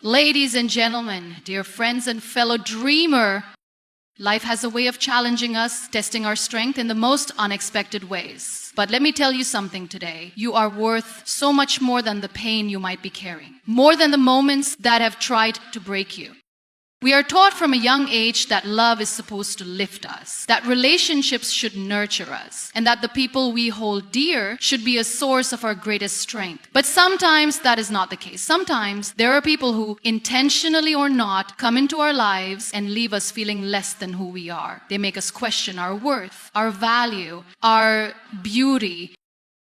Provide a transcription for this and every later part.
Ladies and gentlemen, dear friends and fellow dreamer, life has a way of challenging us, testing our strength in the most unexpected ways. But let me tell you something today. You are worth so much more than the pain you might be carrying, more than the moments that have tried to break you. We are taught from a young age that love is supposed to lift us, that relationships should nurture us, and that the people we hold dear should be a source of our greatest strength. But sometimes that is not the case. Sometimes there are people who, intentionally or not, come into our lives and leave us feeling less than who we are. They make us question our worth, our value, our beauty.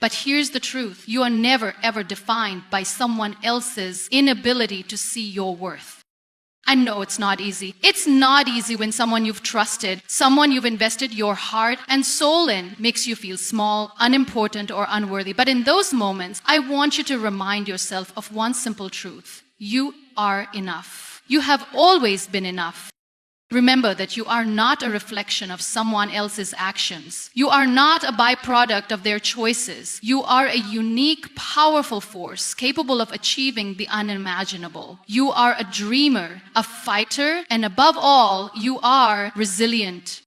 But here's the truth. You are never ever defined by someone else's inability to see your worth. I know it's not easy. It's not easy when someone you've trusted, someone you've invested your heart and soul in, makes you feel small, unimportant, or unworthy. But in those moments, I want you to remind yourself of one simple truth. You are enough. You have always been enough. Remember that you are not a reflection of someone else's actions. You are not a byproduct of their choices. You are a unique, powerful force capable of achieving the unimaginable. You are a dreamer, a fighter, and above all, you are resilient.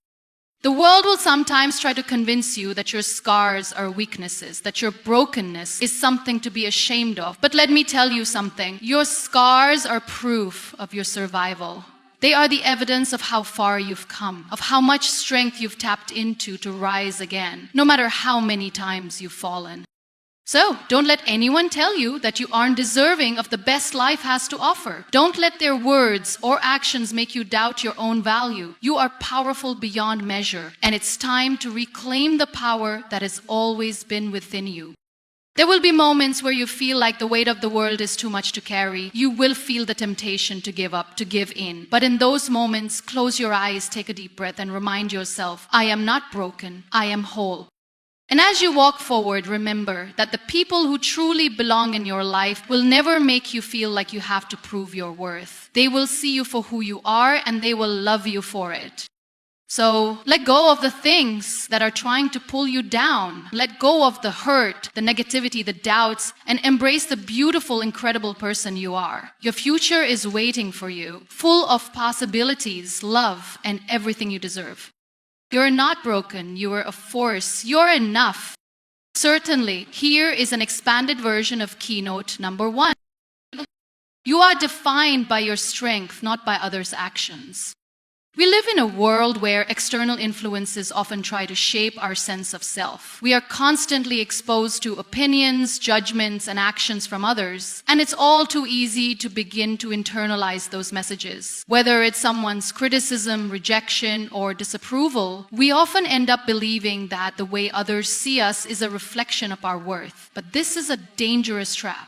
The world will sometimes try to convince you that your scars are weaknesses, that your brokenness is something to be ashamed of. But let me tell you something. Your scars are proof of your survival. They are the evidence of how far you've come, of how much strength you've tapped into to rise again, no matter how many times you've fallen. So, don't let anyone tell you that you aren't deserving of the best life has to offer. Don't let their words or actions make you doubt your own value. You are powerful beyond measure, and it's time to reclaim the power that has always been within you. There will be moments where you feel like the weight of the world is too much to carry. You will feel the temptation to give up, to give in. But in those moments, close your eyes, take a deep breath, and remind yourself, I am not broken, I am whole. And as you walk forward, remember that the people who truly belong in your life will never make you feel like you have to prove your worth. They will see you for who you are, and they will love you for it. So let go of the things that are trying to pull you down. Let go of the hurt, the negativity, the doubts, and embrace the beautiful, incredible person you are. Your future is waiting for you, full of possibilities, love, and everything you deserve. You're not broken. You are a force. You're enough. Certainly, here is an expanded version of keynote number 1. You are defined by your strength, not by others' actions. We live in a world where external influences often try to shape our sense of self. We are constantly exposed to opinions, judgments, and actions from others, and it's all too easy to begin to internalize those messages. Whether it's someone's criticism, rejection, or disapproval, we often end up believing that the way others see us is a reflection of our worth. But this is a dangerous trap.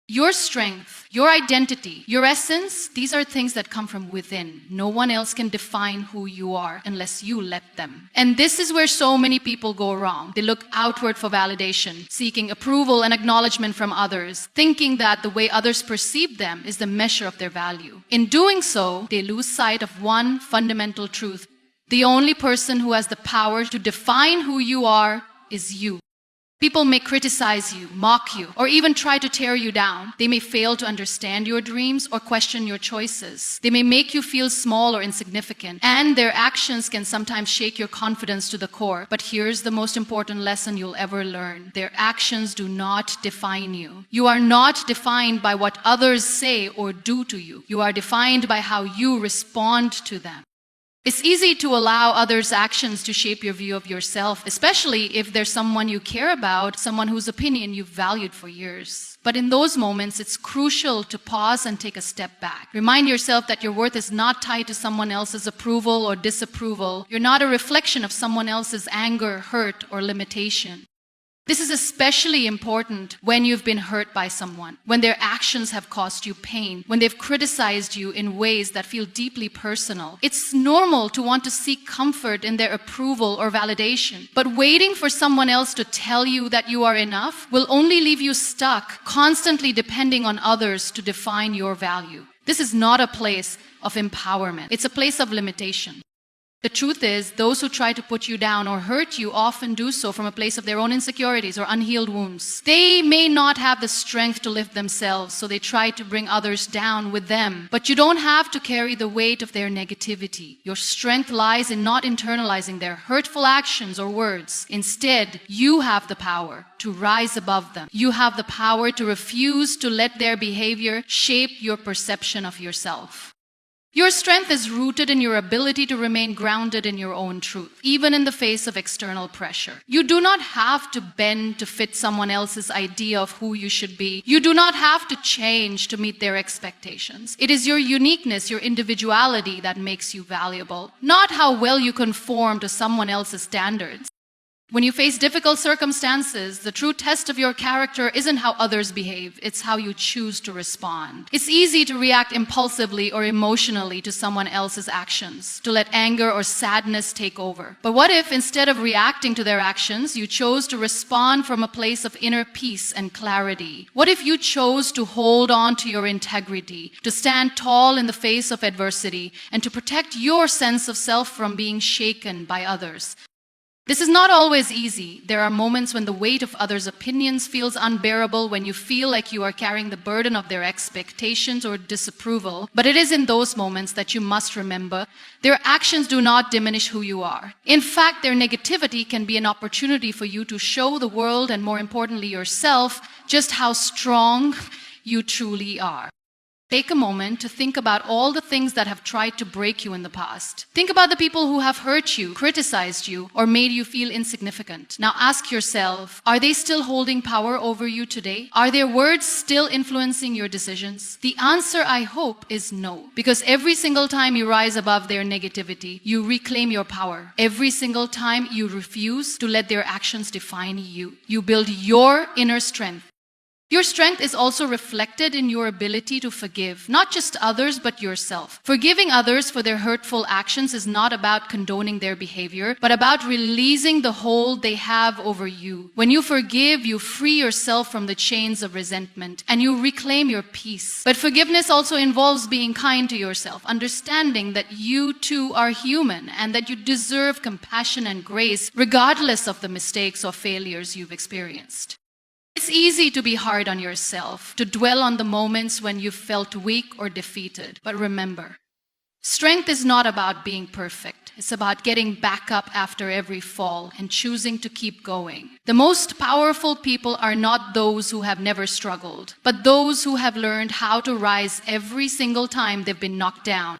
Your strength, your identity, your essence, these are things that come from within. No one else can define who you are unless you let them. And this is where so many people go wrong. They look outward for validation, seeking approval and acknowledgement from others, thinking that the way others perceive them is the measure of their value. In doing so, they lose sight of one fundamental truth. The only person who has the power to define who you are is you. People may criticize you, mock you, or even try to tear you down. They may fail to understand your dreams or question your choices. They may make you feel small or insignificant, and their actions can sometimes shake your confidence to the core. But here's the most important lesson you'll ever learn. Their actions do not define you. You are not defined by what others say or do to you. You are defined by how you respond to them. It's easy to allow others' actions to shape your view of yourself, especially if there's someone you care about, someone whose opinion you've valued for years. But in those moments, it's crucial to pause and take a step back. Remind yourself that your worth is not tied to someone else's approval or disapproval. You're not a reflection of someone else's anger, hurt, or limitation. This is especially important when you've been hurt by someone, when their actions have caused you pain, when they've criticized you in ways that feel deeply personal. It's normal to want to seek comfort in their approval or validation, but waiting for someone else to tell you that you are enough will only leave you stuck, constantly depending on others to define your value. This is not a place of empowerment. It's a place of limitation. The truth is, those who try to put you down or hurt you often do so from a place of their own insecurities or unhealed wounds. They may not have the strength to lift themselves, so they try to bring others down with them. But you don't have to carry the weight of their negativity. Your strength lies in not internalizing their hurtful actions or words. Instead, you have the power to rise above them. You have the power to refuse to let their behavior shape your perception of yourself. Your strength is rooted in your ability to remain grounded in your own truth, even in the face of external pressure. You do not have to bend to fit someone else's idea of who you should be. You do not have to change to meet their expectations. It is your uniqueness, your individuality that makes you valuable, not how well you conform to someone else's standards. When you face difficult circumstances, the true test of your character isn't how others behave, it's how you choose to respond. It's easy to react impulsively or emotionally to someone else's actions, to let anger or sadness take over. But what if, instead of reacting to their actions, you chose to respond from a place of inner peace and clarity? What if you chose to hold on to your integrity, to stand tall in the face of adversity, and to protect your sense of self from being shaken by others? This is not always easy. There are moments when the weight of others' opinions feels unbearable, when you feel like you are carrying the burden of their expectations or disapproval. But it is in those moments that you must remember their actions do not diminish who you are. In fact, their negativity can be an opportunity for you to show the world, and more importantly yourself, just how strong you truly are. Take a moment to think about all the things that have tried to break you in the past. Think about the people who have hurt you, criticized you, or made you feel insignificant. Now ask yourself, are they still holding power over you today? Are their words still influencing your decisions? The answer, I hope, is no. Because every single time you rise above their negativity, you reclaim your power. Every single time you refuse to let their actions define you, you build your inner strength. Your strength is also reflected in your ability to forgive, not just others, but yourself. Forgiving others for their hurtful actions is not about condoning their behavior, but about releasing the hold they have over you. When you forgive, you free yourself from the chains of resentment, and you reclaim your peace. But forgiveness also involves being kind to yourself, understanding that you too are human, and that you deserve compassion and grace, regardless of the mistakes or failures you've experienced. It's easy to be hard on yourself, to dwell on the moments when you felt weak or defeated. But remember, strength is not about being perfect. It's about getting back up after every fall and choosing to keep going. The most powerful people are not those who have never struggled, but those who have learned how to rise every single time they've been knocked down.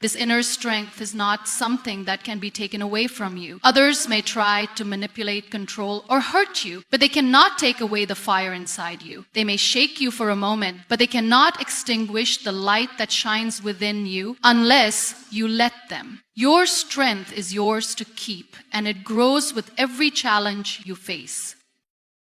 This inner strength is not something that can be taken away from you. Others may try to manipulate, control, or hurt you, but they cannot take away the fire inside you. They may shake you for a moment, but they cannot extinguish the light that shines within you unless you let them. Your strength is yours to keep, and it grows with every challenge you face.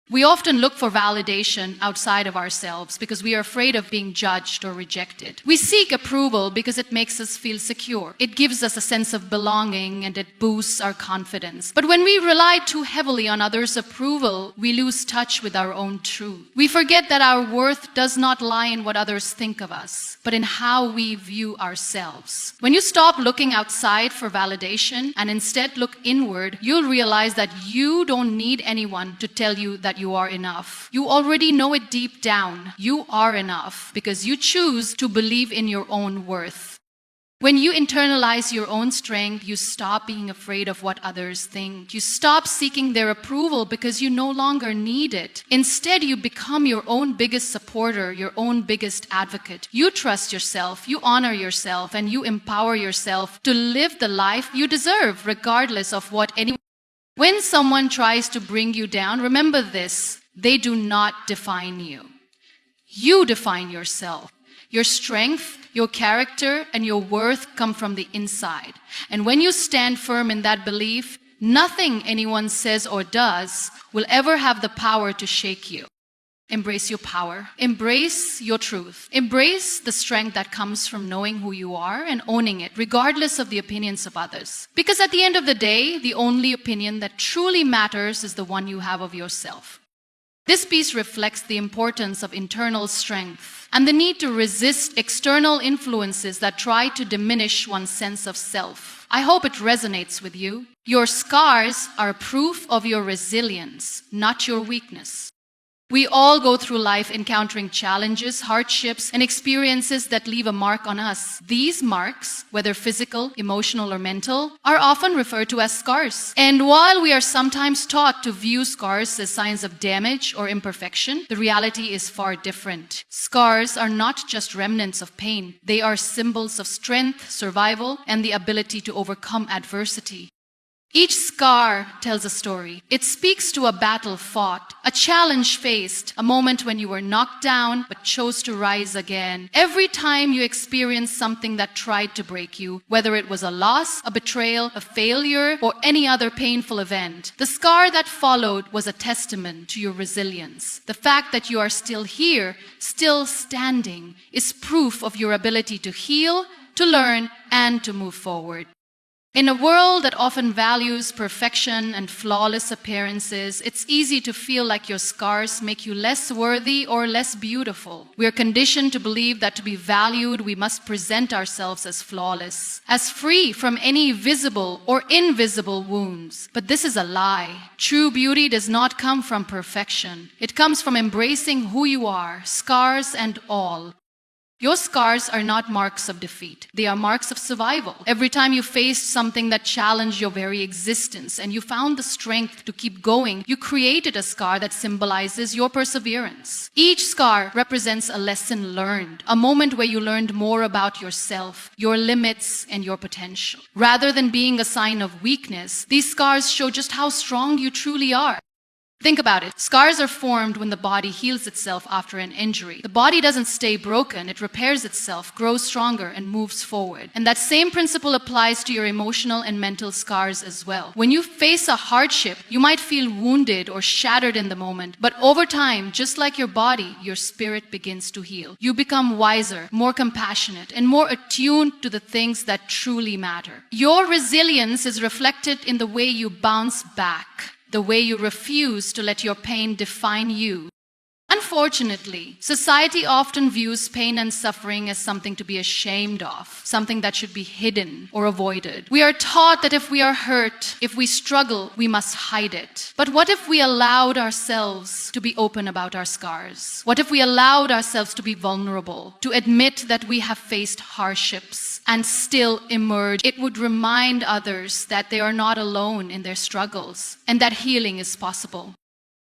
We often look for validation outside of ourselves because we are afraid of being judged or rejected. We seek approval because it makes us feel secure. It gives us a sense of belonging and it boosts our confidence. But when we rely too heavily on others' approval, we lose touch with our own truth. We forget that our worth does not lie in what others think of us, but in how we view ourselves. When you stop looking outside for validation and instead look inward, you'll realize that you don't need anyone to tell you that you are enough. You already know it deep down. You are enough because you choose to believe in your own worth. When you internalize your own strength, you stop being afraid of what others think. You stop seeking their approval because you no longer need it. Instead, you become your own biggest supporter, your own biggest advocate. You trust yourself, you honor yourself, and you empower yourself to live the life you deserve, regardless of what anyone. When someone tries to bring you down, remember this: they do not define you. You define yourself. Your strength, your character, and your worth come from the inside. And when you stand firm in that belief, nothing anyone says or does will ever have the power to shake you. Embrace your power. Embrace your truth. Embrace the strength that comes from knowing who you are and owning it, regardless of the opinions of others. Because at the end of the day, the only opinion that truly matters is the one you have of yourself. This piece reflects the importance of internal strength and the need to resist external influences that try to diminish one's sense of self. I hope it resonates with you. Your scars are proof of your resilience, not your weakness. We all go through life encountering challenges, hardships, and experiences that leave a mark on us. These marks, whether physical, emotional, or mental, are often referred to as scars. And while we are sometimes taught to view scars as signs of damage or imperfection, the reality is far different. Scars are not just remnants of pain. They are symbols of strength, survival, and the ability to overcome adversity. Each scar tells a story. It speaks to a battle fought, a challenge faced, a moment when you were knocked down but chose to rise again. Every time you experience something that tried to break you, whether it was a loss, a betrayal, a failure, or any other painful event, the scar that followed was a testament to your resilience. The fact that you are still here, still standing, is proof of your ability to heal, to learn, and to move forward. In a world that often values perfection and flawless appearances, it's easy to feel like your scars make you less worthy or less beautiful. We are conditioned to believe that to be valued, we must present ourselves as flawless, as free from any visible or invisible wounds. But this is a lie. True beauty does not come from perfection. It comes from embracing who you are, scars and all. Your scars are not marks of defeat. They are marks of survival. Every time you faced something that challenged your very existence and you found the strength to keep going, you created a scar that symbolizes your perseverance. Each scar represents a lesson learned, a moment where you learned more about yourself, your limits, and your potential. Rather than being a sign of weakness, these scars show just how strong you truly are. Think about it. Scars are formed when the body heals itself after an injury. The body doesn't stay broken. It repairs itself, grows stronger, and moves forward. And that same principle applies to your emotional and mental scars as well. When you face a hardship, you might feel wounded or shattered in the moment. But over time, just like your body, your spirit begins to heal. You become wiser, more compassionate, and more attuned to the things that truly matter. Your resilience is reflected in the way you bounce back, the way you refuse to let your pain define you. Unfortunately, society often views pain and suffering as something to be ashamed of, something that should be hidden or avoided. We are taught that if we are hurt, if we struggle, we must hide it. But what if we allowed ourselves to be open about our scars? What if we allowed ourselves to be vulnerable, to admit that we have faced hardships and still emerge? It would remind others that they are not alone in their struggles and that healing is possible.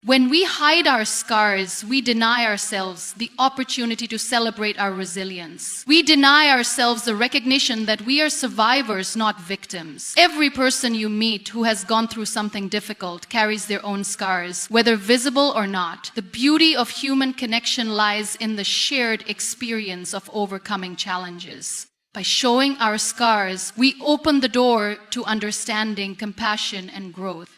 When we hide our scars, we deny ourselves the opportunity to celebrate our resilience. We deny ourselves the recognition that we are survivors, not victims. Every person you meet who has gone through something difficult carries their own scars, whether visible or not. The beauty of human connection lies in the shared experience of overcoming challenges. By showing our scars, we open the door to understanding, compassion, and growth.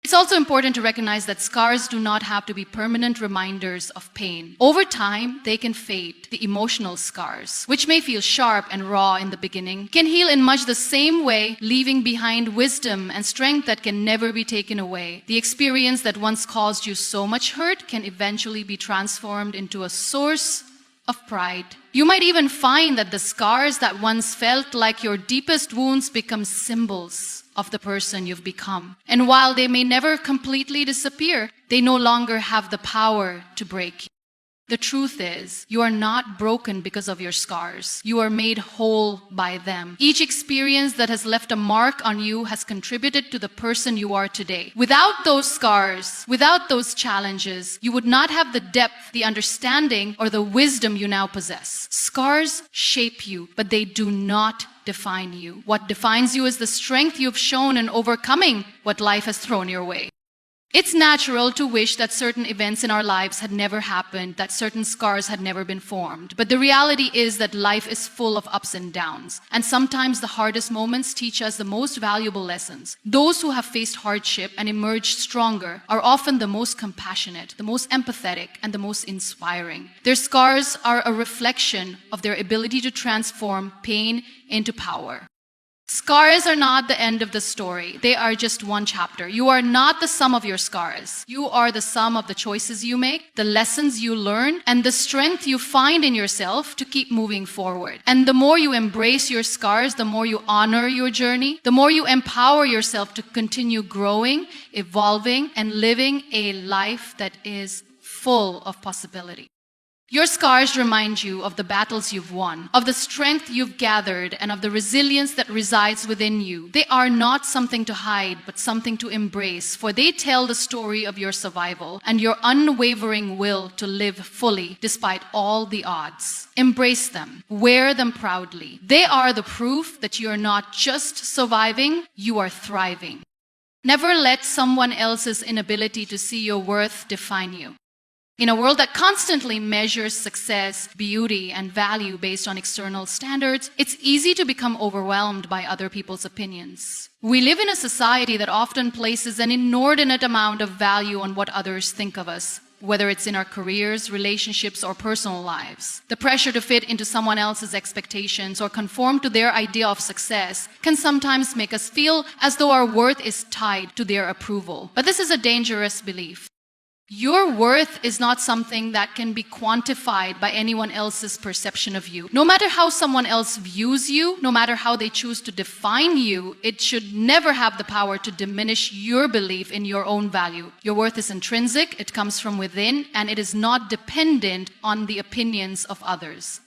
It's also important to recognize that scars do not have to be permanent reminders of pain. Over time, they can fade. The emotional scars, which may feel sharp and raw in the beginning, can heal in much the same way, leaving behind wisdom and strength that can never be taken away. The experience that once caused you so much hurt can eventually be transformed into a source of pride. You might even find that the scars that once felt like your deepest wounds become symbols of the person you've become. And while they may never completely disappear, they no longer have the power to break you. The truth is, you are not broken because of your scars. You are made whole by them. Each experience that has left a mark on you has contributed to the person you are today. Without those scars, without those challenges, you would not have the depth, the understanding, or the wisdom you now possess. Scars shape you, but they do not define you. What defines you is the strength you've shown in overcoming what life has thrown your way. It's natural to wish that certain events in our lives had never happened, that certain scars had never been formed. But the reality is that life is full of ups and downs. And sometimes the hardest moments teach us the most valuable lessons. Those who have faced hardship and emerged stronger are often the most compassionate, the most empathetic, and the most inspiring. Their scars are a reflection of their ability to transform pain into power. Scars are not the end of the story. They are just one chapter. You are not the sum of your scars. You are the sum of the choices you make, the lessons you learn, and the strength you find in yourself to keep moving forward. And the more you embrace your scars, the more you honor your journey, the more you empower yourself to continue growing, evolving, and living a life that is full of possibility. Your scars remind you of the battles you've won, of the strength you've gathered, and of the resilience that resides within you. They are not something to hide, but something to embrace, for they tell the story of your survival and your unwavering will to live fully despite all the odds. Embrace them. Wear them proudly. They are the proof that you are not just surviving, you are thriving. Never let someone else's inability to see your worth define you. In a world that constantly measures success, beauty, and value based on external standards, it's easy to become overwhelmed by other people's opinions. We live in a society that often places an inordinate amount of value on what others think of us, whether it's in our careers, relationships, or personal lives. The pressure to fit into someone else's expectations or conform to their idea of success can sometimes make us feel as though our worth is tied to their approval. But this is a dangerous belief. Your worth is not something that can be quantified by anyone else's perception of you. No matter how someone else views you, no matter how they choose to define you, it should never have the power to diminish your belief in your own value. Your worth is intrinsic, it comes from within, and it is not dependent on the opinions of others.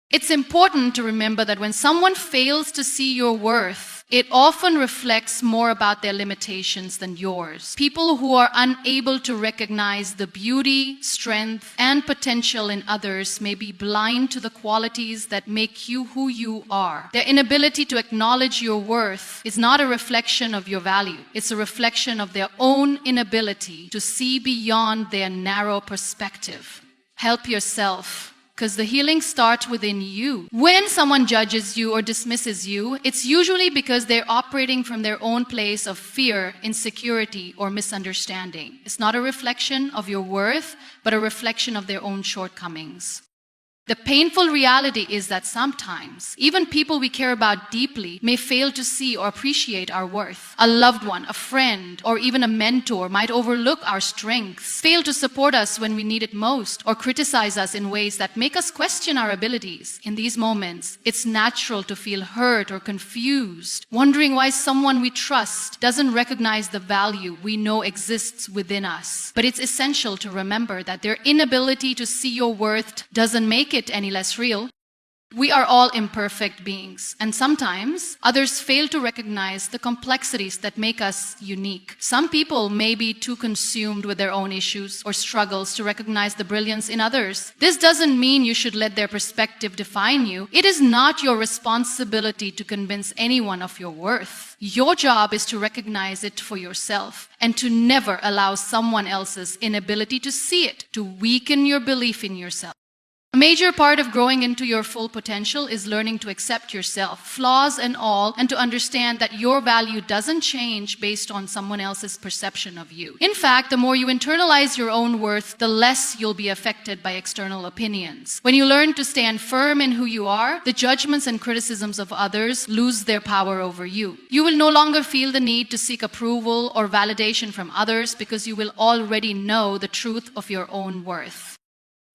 It's important to remember that when someone fails to see your worth, it often reflects more about their limitations than yours. People who are unable to recognize the beauty, strength, and potential in others may be blind to the qualities that make you who you are. Their inability to acknowledge your worth is not a reflection of your value. It's a reflection of their own inability to see beyond their narrow perspective. Help yourself, because the healing starts within you. When someone judges you or dismisses you, it's usually because they're operating from their own place of fear, insecurity, or misunderstanding. It's not a reflection of your worth, but a reflection of their own shortcomings. The painful reality is that sometimes, even people we care about deeply may fail to see or appreciate our worth. A loved one, a friend, or even a mentor might overlook our strengths, fail to support us when we need it most, or criticize us in ways that make us question our abilities. In these moments, it's natural to feel hurt or confused, wondering why someone we trust doesn't recognize the value we know exists within us. But it's essential to remember that their inability to see your worth doesn't make it any less real. We are all imperfect beings, and sometimes others fail to recognize the complexities that make us unique. Some people may be too consumed with their own issues or struggles to recognize the brilliance in others. This doesn't mean you should let their perspective define you. It is not your responsibility to convince anyone of your worth. Your job is to recognize it for yourself and to never allow someone else's inability to see it to weaken your belief in yourself. A major part of growing into your full potential is learning to accept yourself, flaws and all, and to understand that your value doesn't change based on someone else's perception of you. In fact, the more you internalize your own worth, the less you'll be affected by external opinions. When you learn to stand firm in who you are, the judgments and criticisms of others lose their power over you. You will no longer feel the need to seek approval or validation from others because you will already know the truth of your own worth.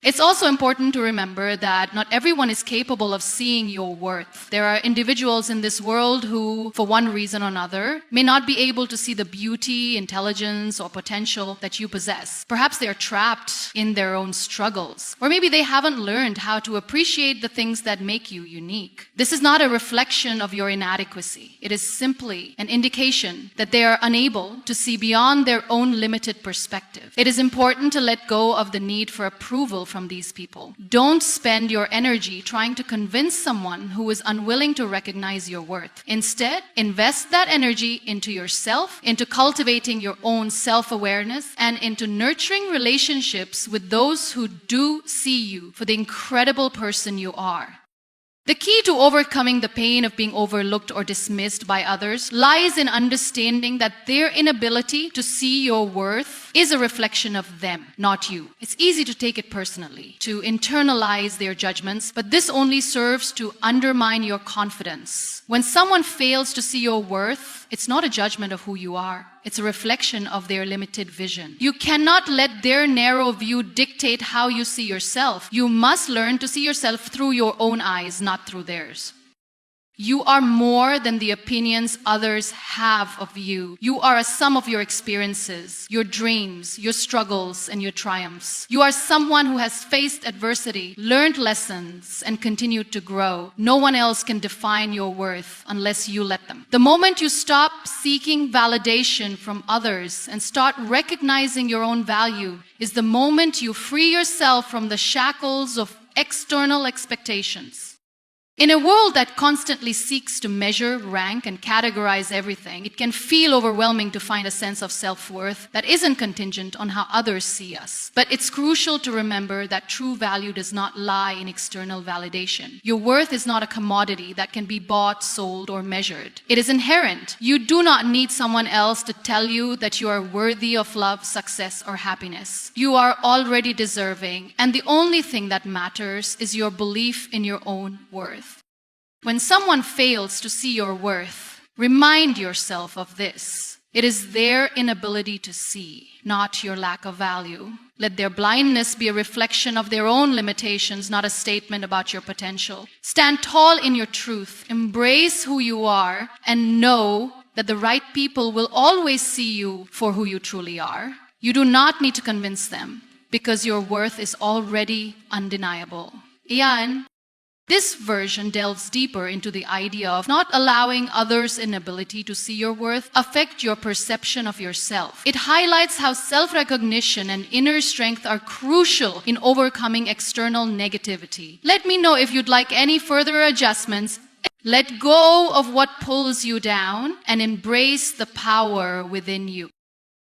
It's also important to remember that not everyone is capable of seeing your worth. There are individuals in this world who, for one reason or another, may not be able to see the beauty, intelligence, or potential that you possess. Perhaps they are trapped in their own struggles, or maybe they haven't learned how to appreciate the things that make you unique. This is not a reflection of your inadequacy. It is simply an indication that they are unable to see beyond their own limited perspective. It is important to let go of the need for approval from these people. Don't spend your energy trying to convince someone who is unwilling to recognize your worth. Instead, invest that energy into yourself, into cultivating your own self-awareness, and into nurturing relationships with those who do see you for the incredible person you are. The key to overcoming the pain of being overlooked or dismissed by others lies in understanding that their inability to see your worth is a reflection of them, not you. It's easy to take it personally, to internalize their judgments, but this only serves to undermine your confidence. When someone fails to see your worth, it's not a judgment of who you are. It's a reflection of their limited vision. You cannot let their narrow view dictate how you see yourself. You must learn to see yourself through your own eyes, not through theirs. You are more than the opinions others have of you. You are a sum of your experiences, your dreams, your struggles, and your triumphs. You are someone who has faced adversity, learned lessons, and continued to grow. No one else can define your worth unless you let them. The moment you stop seeking validation from others and start recognizing your own value is the moment you free yourself from the shackles of external expectations. In a world that constantly seeks to measure, rank, and categorize everything, it can feel overwhelming to find a sense of self-worth that isn't contingent on how others see us. But it's crucial to remember that true value does not lie in external validation. Your worth is not a commodity that can be bought, sold, or measured. It is inherent. You do not need someone else to tell you that you are worthy of love, success, or happiness. You are already deserving, and the only thing that matters is your belief in your own worth. When someone fails to see your worth, remind yourself of this. It is their inability to see, not your lack of value. Let their blindness be a reflection of their own limitations, not a statement about your potential. Stand tall in your truth, embrace who you are, and know that the right people will always see you for who you truly are. You do not need to convince them, because your worth is already undeniable. Iyan. This version delves deeper into the idea of not allowing others' inability to see your worth affect your perception of yourself. It highlights how self-recognition and inner strength are crucial in overcoming external negativity. Let me know if you'd like any further adjustments. Let go of what pulls you down and embrace the power within you.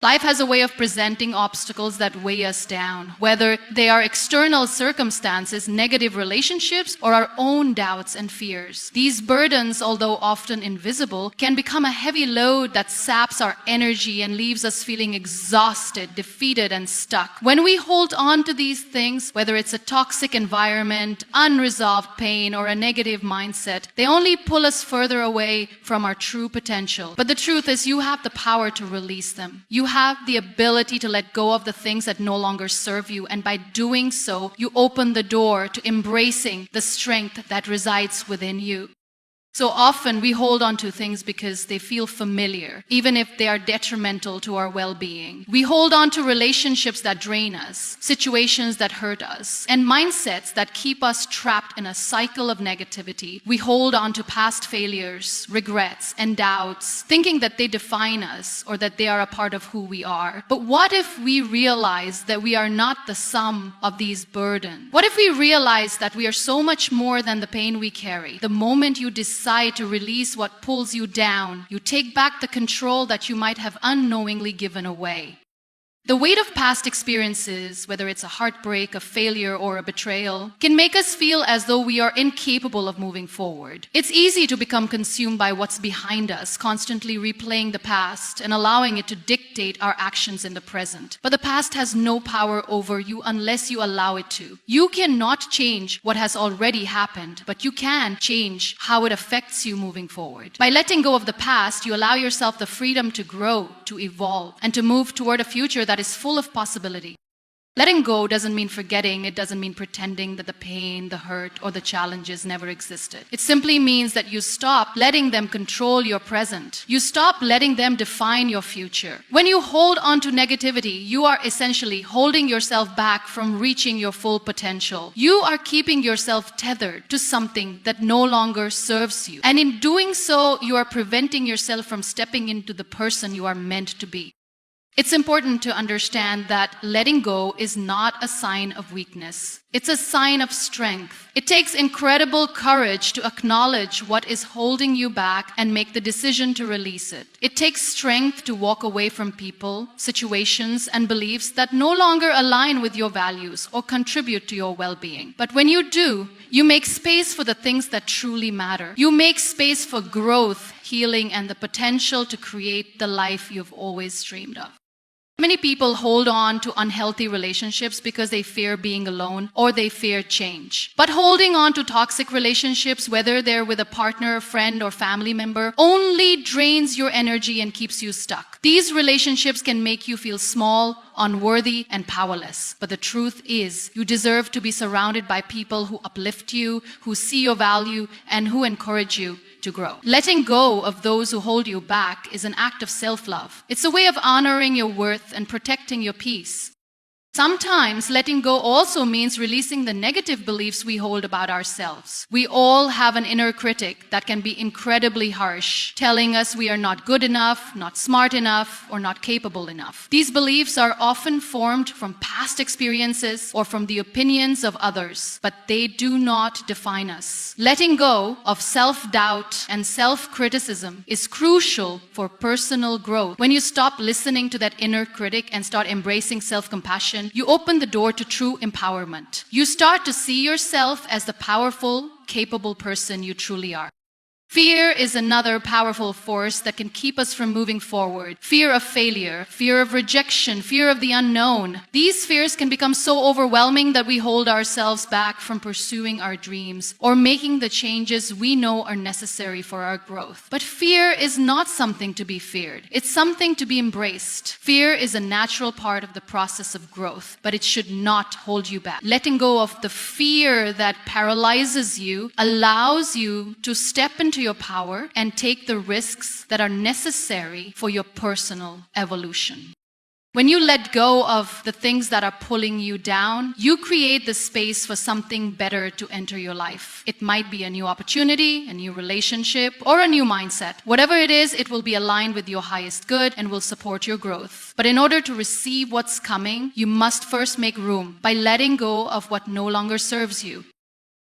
Life has a way of presenting obstacles that weigh us down, whether they are external circumstances, negative relationships, or our own doubts and fears. These burdens, although often invisible, can become a heavy load that saps our energy and leaves us feeling exhausted, defeated, and stuck. When we hold on to these things, whether it's a toxic environment, unresolved pain, or a negative mindset, they only pull us further away from our true potential. But the truth is, you have the power to release them. You have the ability to let go of the things that no longer serve you, and by doing so, you open the door to embracing the strength that resides within you. So often we hold on to things because they feel familiar, even if they are detrimental to our well-being. We hold on to relationships that drain us, situations that hurt us, and mindsets that keep us trapped in a cycle of negativity. We hold on to past failures, regrets, and doubts, thinking that they define us or that they are a part of who we are. But what if we realize that we are not the sum of these burdens? What if we realize that we are so much more than the pain we carry? The moment you decide to release what pulls you down, you take back the control that you might have unknowingly given away. The weight of past experiences, whether it's a heartbreak, a failure, or a betrayal, can make us feel as though we are incapable of moving forward. It's easy to become consumed by what's behind us, constantly replaying the past and allowing it to dictate our actions in the present. But the past has no power over you unless you allow it to. You cannot change what has already happened, but you can change how it affects you moving forward. By letting go of the past, you allow yourself the freedom to grow, to evolve, and to move toward a future that is full of possibility. Letting go doesn't mean forgetting. It doesn't mean pretending that the pain, the hurt, or the challenges never existed. It simply means that you stop letting them control your present. You stop letting them define your future. When you hold on to negativity, you are essentially holding yourself back from reaching your full potential. You are keeping yourself tethered to something that no longer serves you. And in doing so, you are preventing yourself from stepping into the person you are meant to be. It's important to understand that letting go is not a sign of weakness. It's a sign of strength. It takes incredible courage to acknowledge what is holding you back and make the decision to release it. It takes strength to walk away from people, situations, and beliefs that no longer align with your values or contribute to your well-being. But when you do, You make space for the things that truly matter. You make space for growth, healing, and the potential to create the life you've always dreamed of. Many people hold on to unhealthy relationships because they fear being alone or they fear change. But holding on to toxic relationships, whether they're with a partner, friend, or family member, only drains your energy and keeps you stuck. These relationships can make you feel small, unworthy, and powerless. But the truth is, you deserve to be surrounded by people who uplift you, who see your value, and who encourage you to grow. Letting go of those who hold you back is an act of self-love. It's a way of honoring your worth and protecting your peace. Sometimes letting go also means releasing the negative beliefs we hold about ourselves. We all have an inner critic that can be incredibly harsh, telling us we are not good enough, not smart enough, or not capable enough. These beliefs are often formed from past experiences or from the opinions of others, but they do not define us. Letting go of self-doubt and self-criticism is crucial for personal growth. When you stop listening to that inner critic and start embracing self-compassion, you open the door to true empowerment. You start to see yourself as the powerful, capable person you truly are. Fear is another powerful force that can keep us from moving forward. Fear of failure, fear of rejection, fear of the unknown. These fears can become so overwhelming that we hold ourselves back from pursuing our dreams or making the changes we know are necessary for our growth. But fear is not something to be feared. It's something to be embraced. Fear is a natural part of the process of growth, but it should not hold you back. Letting go of the fear that paralyzes you allows you to step into your power and take the risks that are necessary for your personal evolution. When you let go of the things that are pulling you down, you create the space for something better to enter your life. It might be a new opportunity, a new relationship, or a new mindset. Whatever it is, it will be aligned with your highest good and will support your growth. But in order to receive what's coming, you must first make room by letting go of what no longer serves you.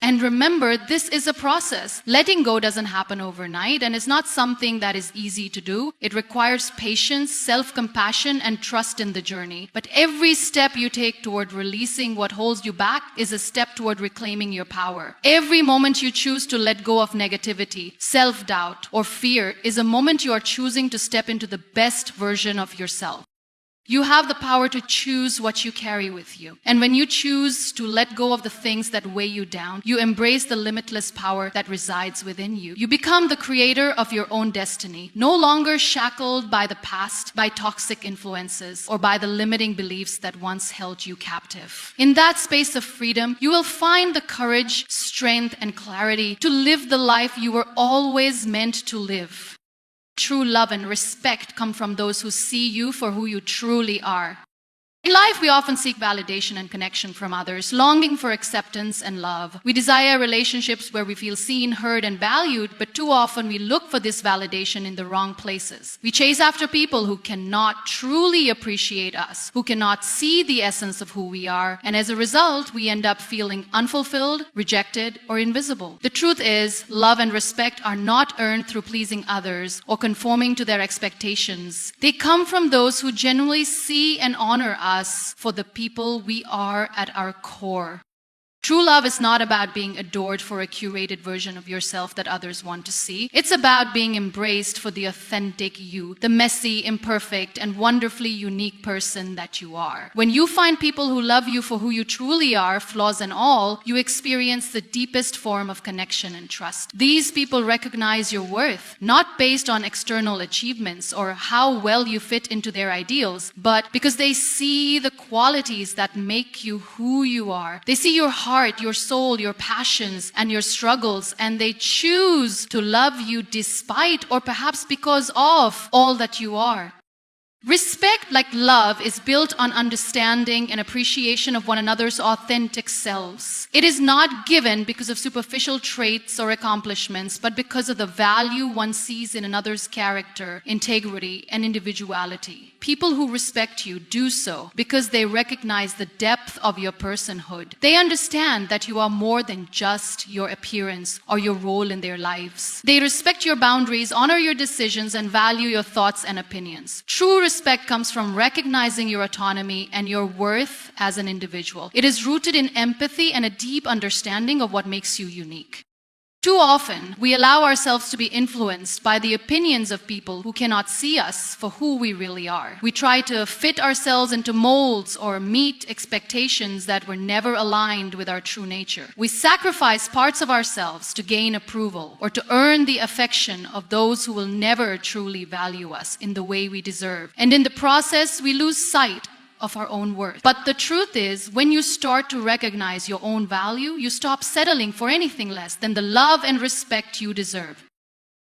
And remember, this is a process. Letting go doesn't happen overnight, and it's not something that is easy to do. It requires patience, self-compassion, and trust in the journey. But every step you take toward releasing what holds you back is a step toward reclaiming your power. Every moment you choose to let go of negativity, self-doubt, or fear is a moment you are choosing to step into the best version of yourself. You have the power to choose what you carry with you. And when you choose to let go of the things that weigh you down, you embrace the limitless power that resides within you. You become the creator of your own destiny, no longer shackled by the past, by toxic influences, or by the limiting beliefs that once held you captive. In that space of freedom, you will find the courage, strength, and clarity to live the life you were always meant to live. True love and respect come from those who see you for who you truly are. In life, we often seek validation and connection from others, longing for acceptance and love. We desire relationships where we feel seen, heard, and valued, but too often we look for this validation in the wrong places. We chase after people who cannot truly appreciate us, who cannot see the essence of who we are, and as a result, we end up feeling unfulfilled, rejected, or invisible. The truth is, love and respect are not earned through pleasing others or conforming to their expectations. They come from those who genuinely see and honor us for the people we are at our core. True love is not about being adored for a curated version of yourself that others want to see. It's about being embraced for the authentic you, the messy, imperfect, and wonderfully unique person that you are. When you find people who love you for who you truly are, flaws and all, you experience the deepest form of connection and trust. These people recognize your worth, not based on external achievements or how well you fit into their ideals, but because they see the qualities that make you who you are. They see your heart, your soul, your passions, and your struggles, and they choose to love you despite or perhaps because of all that you are. Respect, like love, is built on understanding and appreciation of one another's authentic selves. It is not given because of superficial traits or accomplishments, but because of the value one sees in another's character, integrity, and individuality. People who respect you do so because they recognize the depth of your personhood. They understand that you are more than just your appearance or your role in their lives. They respect your boundaries, honor your decisions, and value your thoughts and opinions. True respect comes from recognizing your autonomy and your worth as an individual. It is rooted in empathy and a deep understanding of what makes you unique. Too often, we allow ourselves to be influenced by the opinions of people who cannot see us for who we really are. We try to fit ourselves into molds or meet expectations that were never aligned with our true nature. We sacrifice parts of ourselves to gain approval or to earn the affection of those who will never truly value us in the way we deserve. And in the process, we lose sight of our own worth. But the truth is, when you start to recognize your own value, you stop settling for anything less than the love and respect you deserve.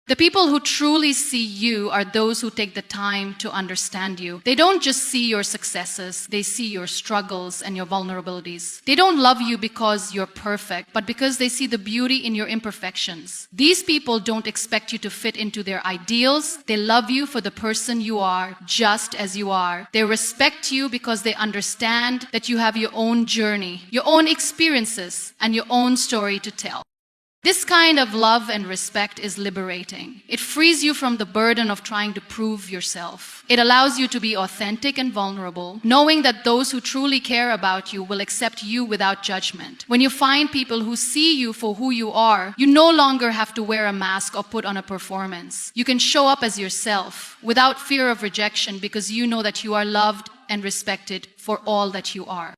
The people who truly see you are those who take the time to understand you. They don't just see your successes, they see your struggles and your vulnerabilities. They don't love you because you're perfect, but because they see the beauty in your imperfections. These people don't expect you to fit into their ideals. They love you for the person you are, just as you are. They respect you because they understand that you have your own journey, your own experiences, and your own story to tell. This kind of love and respect is liberating. It frees you from the burden of trying to prove yourself. It allows you to be authentic and vulnerable, knowing that those who truly care about you will accept you without judgment. When you find people who see you for who you are, you no longer have to wear a mask or put on a performance. You can show up as yourself without fear of rejection because you know that you are loved and respected for all that you are.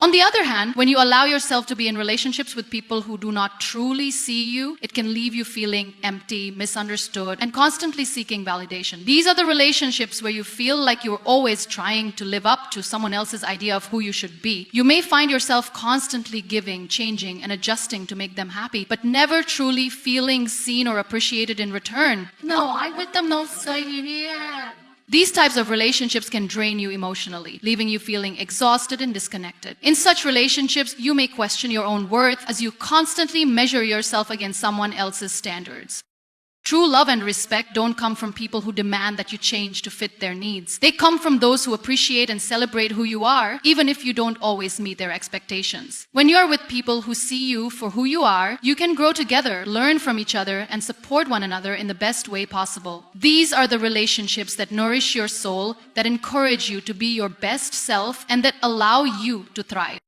On the other hand, when you allow yourself to be in relationships with people who do not truly see you, it can leave you feeling empty, misunderstood, and constantly seeking validation. These are the relationships where you feel like you're always trying to live up to someone else's idea of who you should be. You may find yourself constantly giving, changing, and adjusting to make them happy, but never truly feeling seen or appreciated in return. No, I with them no say yeah. These types of relationships can drain you emotionally, leaving you feeling exhausted and disconnected. In such relationships, you may question your own worth as you constantly measure yourself against someone else's standards. True love and respect don't come from people who demand that you change to fit their needs. They come from those who appreciate and celebrate who you are, even if you don't always meet their expectations. When you are with people who see you for who you are, you can grow together, learn from each other, and support one another in the best way possible. These are the relationships that nourish your soul, that encourage you to be your best self, and that allow you to thrive.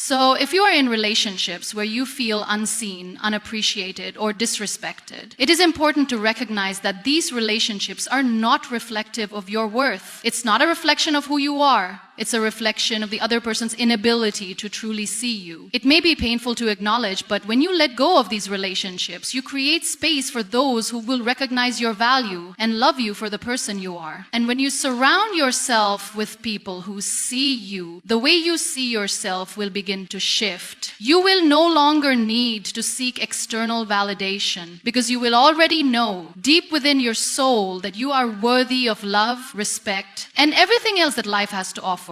So, if you are in relationships where you feel unseen, unappreciated, or disrespected, it is important to recognize that these relationships are not reflective of your worth. It's not a reflection of who you are. It's a reflection of the other person's inability to truly see you. It may be painful to acknowledge, but when you let go of these relationships, you create space for those who will recognize your value and love you for the person you are. And when you surround yourself with people who see you, the way you see yourself will begin to shift. You will no longer need to seek external validation because you will already know deep within your soul that you are worthy of love, respect, and everything else that life has to offer.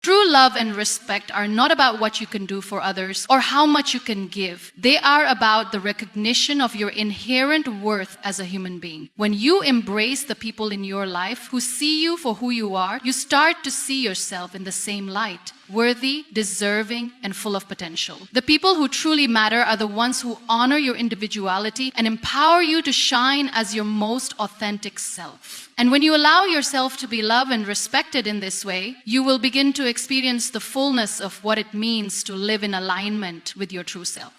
True love and respect are not about what you can do for others or how much you can give. They are about the recognition of your inherent worth as a human being. When you embrace the people in your life who see you for who you are, you start to see yourself in the same light. Worthy, deserving, and full of potential. The people who truly matter are the ones who honor your individuality and empower you to shine as your most authentic self. And when you allow yourself to be loved and respected in this way, you will begin to experience the fullness of what it means to live in alignment with your true self.